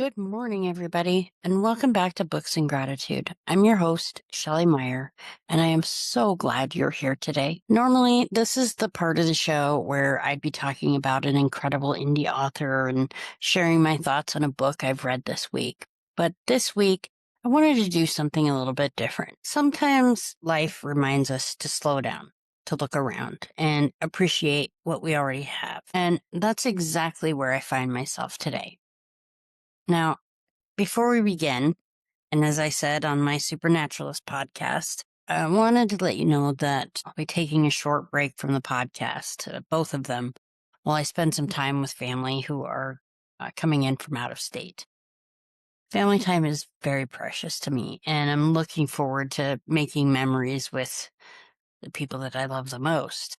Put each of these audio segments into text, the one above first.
Good morning, everybody, and welcome back to Books and Gratitude. I'm your host, Shelly Meyer, and I am so glad you're here today. Normally, this is the part of the show where I'd be talking about an incredible indie author and sharing my thoughts on a book I've read this week. But this week, I wanted to do something a little bit different. Sometimes life reminds us to slow down, to look around and appreciate what we already have. And that's exactly where I find myself today. Now, before we begin, and as I said on my Supernaturalist podcast, I wanted to let you know that I'll be taking a short break from the podcast, both of them, while I spend some time with family who are coming in from out of state. Family time is very precious to me, and I'm looking forward to making memories with the people that I love the most.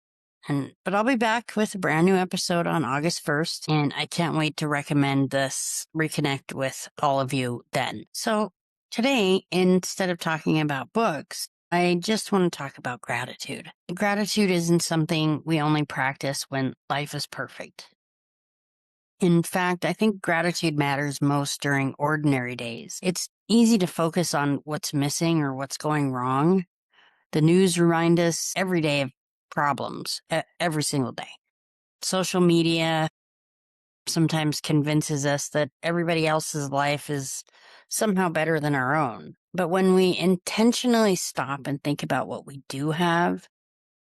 But I'll be back with a brand new episode on August 1st, and I can't wait to reconnect with all of you then. So today, instead of talking about books, I just want to talk about gratitude. Gratitude isn't something we only practice when life is perfect. In fact, I think gratitude matters most during ordinary days. It's easy to focus on what's missing or what's going wrong. The news reminds us every day of problems, every single day. Social media sometimes convinces us that everybody else's life is somehow better than our own. But when we intentionally stop and think about what we do have,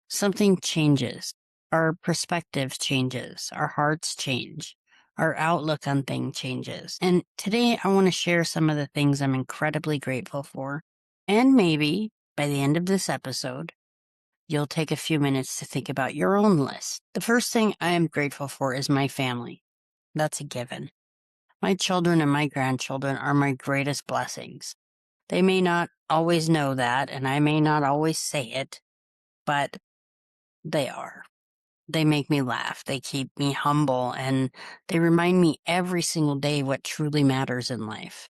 something changes. Our perspective changes. Our hearts change. Our outlook on things changes. And today I want to share some of the things I'm incredibly grateful for. And maybe by the end of this episode, you'll take a few minutes to think about your own list. The first thing I am grateful for is my family. That's a given. My children and my grandchildren are my greatest blessings. They may not always know that, and I may not always say it, but they are. They make me laugh. They keep me humble, and they remind me every single day what truly matters in life.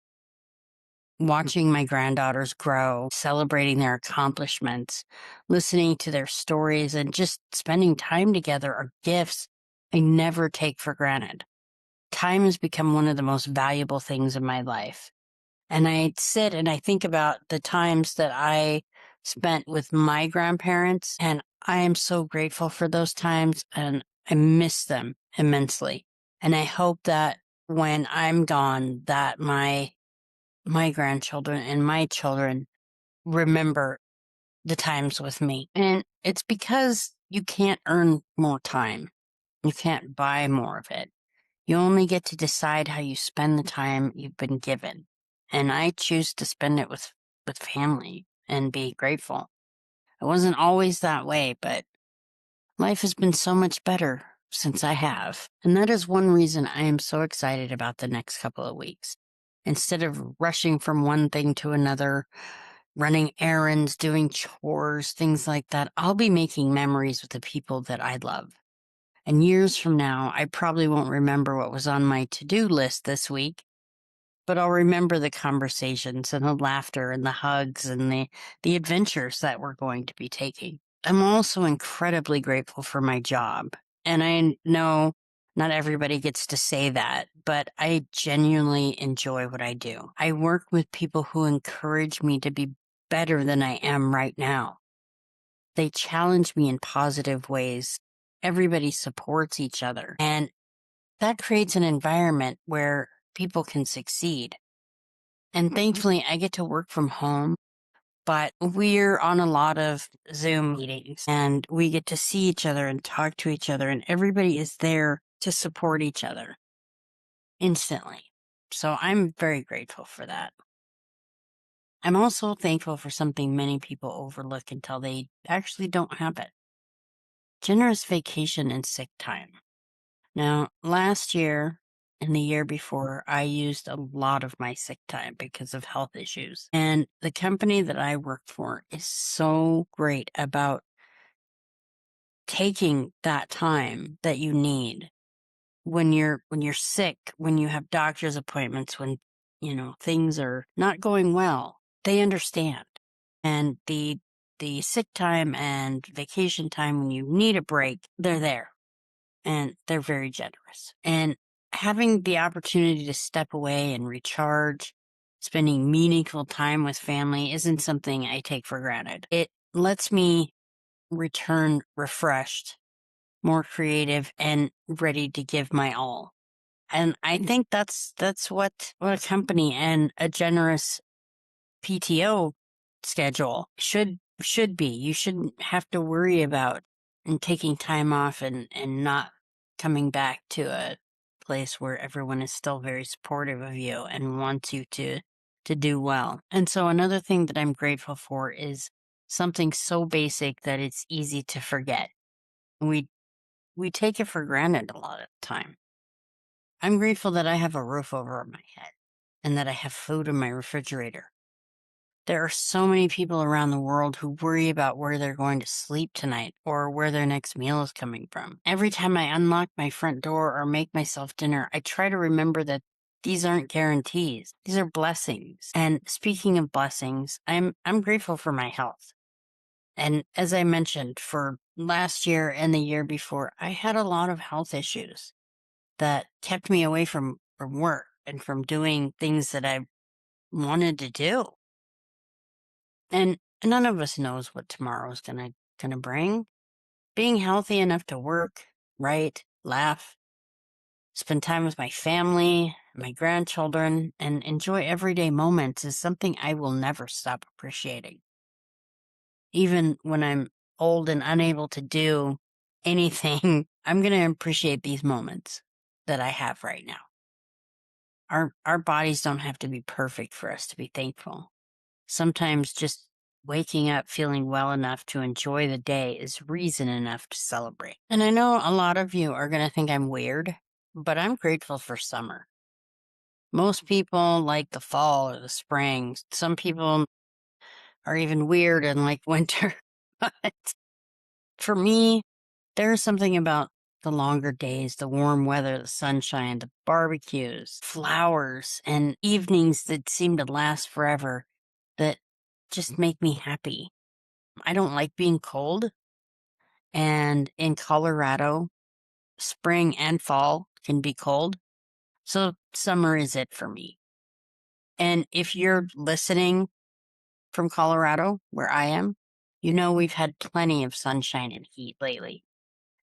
Watching my granddaughters grow, celebrating their accomplishments, listening to their stories, and just spending time together are gifts I never take for granted. Time has become one of the most valuable things in my life. And I sit and I think about the times that I spent with my grandparents, and I am so grateful for those times, and I miss them immensely. And I hope that when I'm gone, that my grandchildren and my children remember the times with me. And it's because you can't earn more time. You can't buy more of it. You only get to decide how you spend the time you've been given. And I choose to spend it with family and be grateful. It wasn't always that way, but life has been so much better since I have. And that is one reason I am so excited about the next couple of weeks. Instead of rushing from one thing to another, running errands, doing chores, things like that, I'll be making memories with the people that I love. And years from now, I probably won't remember what was on my to-do list this week, but I'll remember the conversations and the laughter and the hugs and the adventures that we're going to be taking. I'm also incredibly grateful for my job. And I know not everybody gets to say that, but I genuinely enjoy what I do. I work with people who encourage me to be better than I am right now. They challenge me in positive ways. Everybody supports each other. And that creates an environment where people can succeed. And thankfully, I get to work from home, but we're on a lot of Zoom meetings and we get to see each other and talk to each other, and everybody is there to support each other instantly. So I'm very grateful for that. I'm also thankful for something many people overlook until they actually don't have it. Generous vacation and sick time. Now, last year and the year before, I used a lot of my sick time because of health issues. And the company that I work for is so great about taking that time that you need when you're sick, when you have doctor's appointments, when, things are not going well. They understand. And the sick time and vacation time when you need a break, they're there. And they're very generous. And having the opportunity to step away and recharge, spending meaningful time with family isn't something I take for granted. It lets me return refreshed, more creative, and ready to give my all. And I think that's what a company and a generous PTO schedule should be. You shouldn't have to worry about and taking time off and not coming back to a place where everyone is still very supportive of you and wants you to do well. And so another thing that I'm grateful for is something so basic that it's easy to forget. We we take it for granted a lot of the time. I'm grateful that I have a roof over my head and that I have food in my refrigerator. There are so many people around the world who worry about where they're going to sleep tonight or where their next meal is coming from. Every time I unlock my front door or make myself dinner, I try to remember that these aren't guarantees. These are blessings. And speaking of blessings, I'm grateful for my health. And as I mentioned, for last year and the year before, I had a lot of health issues that kept me away from work and from doing things that I wanted to do. And none of us knows what tomorrow's gonna bring. Being healthy enough to work, write, laugh, spend time with my family, my grandchildren, and enjoy everyday moments is something I will never stop appreciating. Even when I'm old and unable to do anything, I'm gonna appreciate these moments that I have right now. Our bodies don't have to be perfect for us to be thankful. Sometimes just waking up feeling well enough to enjoy the day is reason enough to celebrate. And I know a lot of you are going to think I'm weird, but I'm grateful for summer. Most people like the fall or the spring. Some people are even weird and like winter. But for me, there's something about the longer days, the warm weather, the sunshine, the barbecues, flowers, and evenings that seem to last forever that just make me happy. I don't like being cold. And in Colorado, spring and fall can be cold. So summer is it for me. And if you're listening from Colorado, where I am, you know we've had plenty of sunshine and heat lately.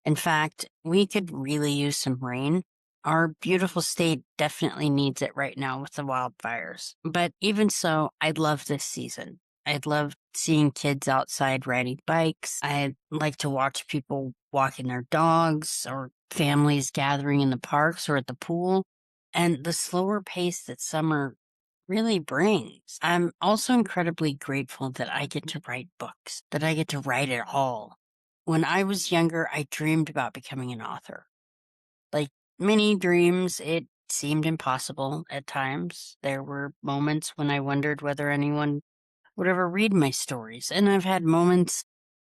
In fact, we could really use some rain. Our beautiful state definitely needs it right now with the wildfires. But even so, I love this season. I love seeing kids outside riding bikes. I like to watch people walking their dogs or families gathering in the parks or at the pool. And the slower pace that summer really brings. I'm also incredibly grateful that I get to write books, that I get to write it all. When I was younger, I dreamed about becoming an author. Like many dreams, it seemed impossible at times. There were moments when I wondered whether anyone would ever read my stories. And I've had moments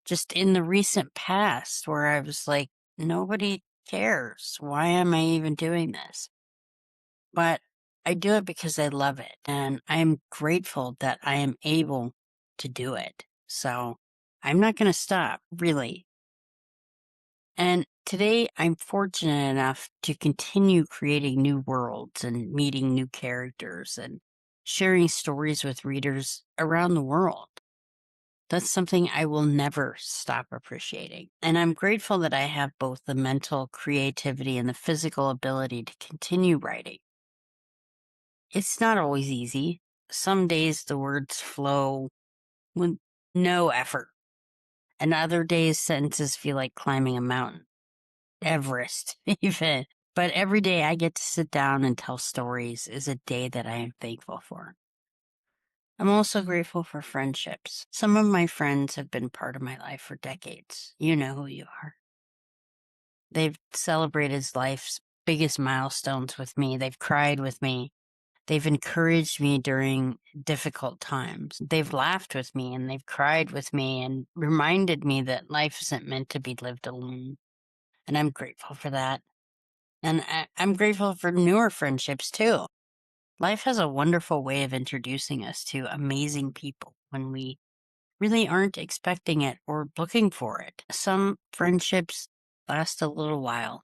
just in the recent past where I was like, nobody cares. Why am I even doing this? But I do it because I love it. And I'm grateful that I am able to do it. So I'm not going to stop, really. And today I'm fortunate enough to continue creating new worlds and meeting new characters and sharing stories with readers around the world. That's something I will never stop appreciating. And I'm grateful that I have both the mental creativity and the physical ability to continue writing. It's not always easy. Some days the words flow with no effort, and other days sentences feel like climbing a mountain. Everest, even. But every day I get to sit down and tell stories is a day that I am thankful for. I'm also grateful for friendships. Some of my friends have been part of my life for decades. You know who you are. They've celebrated life's biggest milestones with me. They've cried with me. They've encouraged me during difficult times. They've laughed with me and they've cried with me and reminded me that life isn't meant to be lived alone. And I'm grateful for that. And I'm grateful for newer friendships too. Life has a wonderful way of introducing us to amazing people when we really aren't expecting it or looking for it. Some friendships last a little while,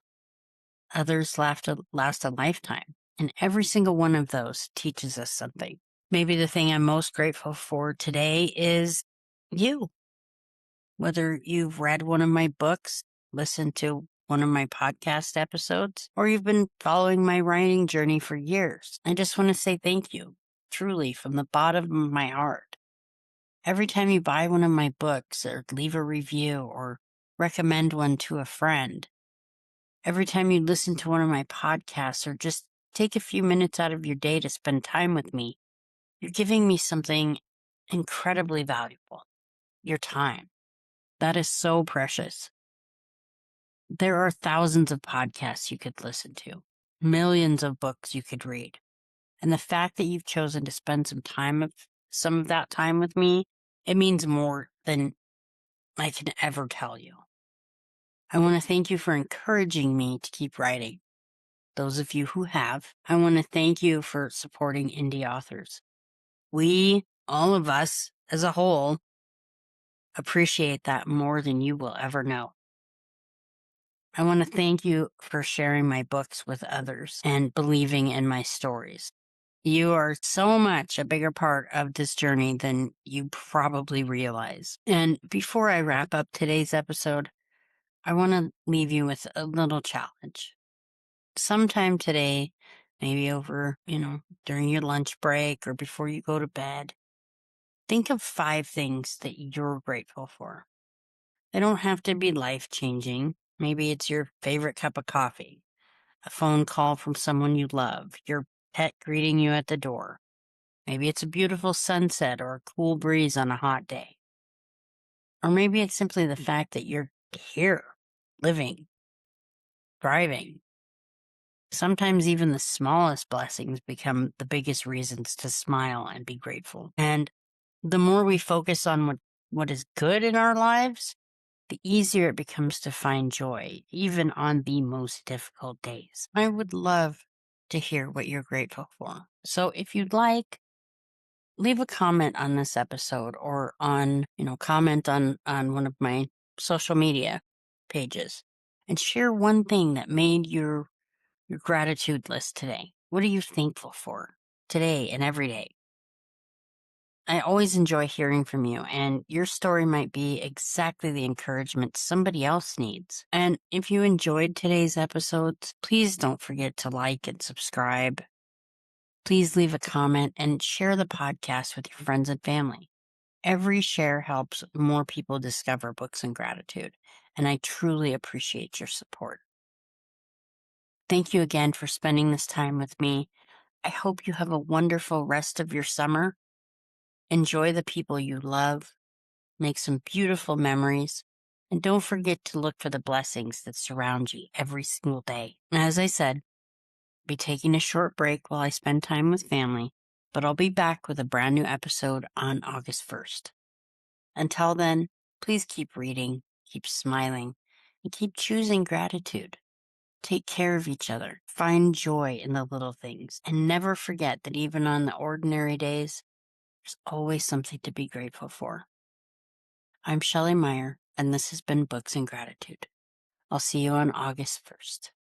Others last a lifetime. And every single one of those teaches us something. Maybe the thing I'm most grateful for today is you. Whether you've read one of my books, listened to one of my podcast episodes, or you've been following my writing journey for years, I just want to say thank you, truly, from the bottom of my heart. Every time you buy one of my books or leave a review or recommend one to a friend, every time you listen to one of my podcasts or just take a few minutes out of your day to spend time with me, you're giving me something incredibly valuable, your time. That is so precious. There are thousands of podcasts you could listen to, millions of books you could read. And the fact that you've chosen to spend some of that time with me, it means more than I can ever tell you. I want to thank you for encouraging me to keep writing. Those of you who have, I want to thank you for supporting indie authors. We, all of us as a whole, appreciate that more than you will ever know. I want to thank you for sharing my books with others and believing in my stories. You are so much a bigger part of this journey than you probably realize. And before I wrap up today's episode, I want to leave you with a little challenge. Sometime today, maybe over, during your lunch break or before you go to bed, think of 5 things that you're grateful for. They don't have to be life-changing. Maybe it's your favorite cup of coffee, a phone call from someone you love, your pet greeting you at the door. Maybe it's a beautiful sunset or a cool breeze on a hot day. Or maybe it's simply the fact that you're here, living, thriving. Sometimes even the smallest blessings become the biggest reasons to smile and be grateful. And the more we focus on what is good in our lives, the easier it becomes to find joy, even on the most difficult days. I would love to hear what you're grateful for. So if you'd like, leave a comment on this episode or comment on one of my social media pages and share one thing that made your gratitude list today. What are you thankful for today and every day? I always enjoy hearing from you, and your story might be exactly the encouragement somebody else needs. And if you enjoyed today's episodes, please don't forget to like and subscribe. Please leave a comment and share the podcast with your friends and family. Every share helps more people discover Books and Gratitude, and I truly appreciate your support. Thank you again for spending this time with me. I hope you have a wonderful rest of your summer. Enjoy the people you love, make some beautiful memories, and don't forget to look for the blessings that surround you every single day. As I said, I'll be taking a short break while I spend time with family, but I'll be back with a brand new episode on August 1st. Until then, please keep reading, keep smiling, and keep choosing gratitude. Take care of each other, find joy in the little things, and never forget that even on the ordinary days, there's always something to be grateful for. I'm Shelly Meyer, and this has been Books and Gratitude. I'll see you on August 1st.